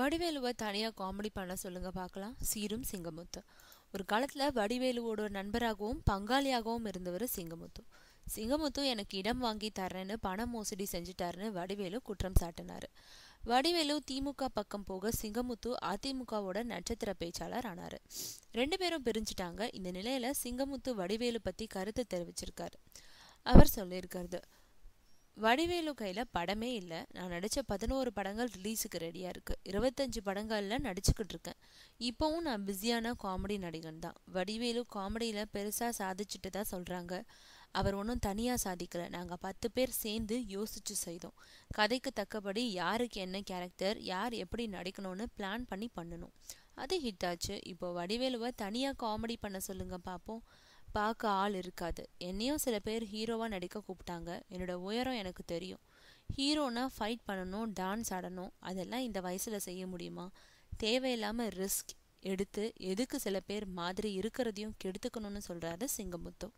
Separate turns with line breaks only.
வடிவேலுவை தனியாக காமெடி பண்ண சொல்லுங்க பார்க்கலாம். சீரும் சிங்கமுத்து. ஒரு காலத்தில் வடிவேலுவோட ஒரு நண்பராகவும் பங்காளியாகவும் இருந்தவர் சிங்கமுத்து. சிங்கமுத்து எனக்கு இடம் வாங்கி தர்றேன்னு பண மோசடி செஞ்சுட்டாருன்னு வடிவேலு குற்றம் சாட்டினார். வடிவேலு திமுக பக்கம் போக சிங்கமுத்து அதிமுகவோட நட்சத்திர பேச்சாளர் ஆனார். 2 பேரும் பிரிஞ்சுட்டாங்க. இந்த நிலையில சிங்கமுத்து வடிவேலு பற்றி கருத்து தெரிவிச்சிருக்காரு. அவர் சொல்லியிருக்கிறது, வடிவேலு கையில் படமே இல்லை. நான் நடித்த 11 படங்கள் ரிலீஸுக்கு ரெடியாக இருக்குது. 25 படங்களில் நடிச்சுக்கிட்டு இருக்கேன். இப்போவும் நான் பிஸியான காமெடி நடிகன் தான். வடிவேலு காமெடியில் பெருசாக சாதிச்சுட்டு தான் சொல்கிறாங்க. அவர் ஒன்றும் தனியாக சாதிக்கலை. நாங்கள் 10 பேர் சேர்ந்து யோசிச்சு செய்தோம். கதைக்கு தக்கபடி யாருக்கு என்ன கேரக்டர், யார் எப்படி நடிக்கணும்னு பிளான் பண்ணி பண்ணணும். அது ஹிட் ஆச்சு. இப்போ வடிவேலுவை தனியாக காமெடி பண்ண சொல்லுங்க பார்ப்போம். பார்க்க ஆள் இருக்காது. என்னையும் சில பேர் ஹீரோவாக நடிக்க கூப்பிட்டாங்க. என்னோட உயரம் எனக்கு தெரியும். ஹீரோனா ஃபைட் பண்ணணும், டான்ஸ் ஆடணும். அதெல்லாம் இந்த வயசில் செய்ய முடியுமா? தேவையில்லாமல் ரிஸ்க் எடுத்து எதுக்கு சில பேர் மாதிரி இருக்கிறதையும் கெடுத்துக்கணும்னு சொல்கிறாரு சிங்கமுத்து.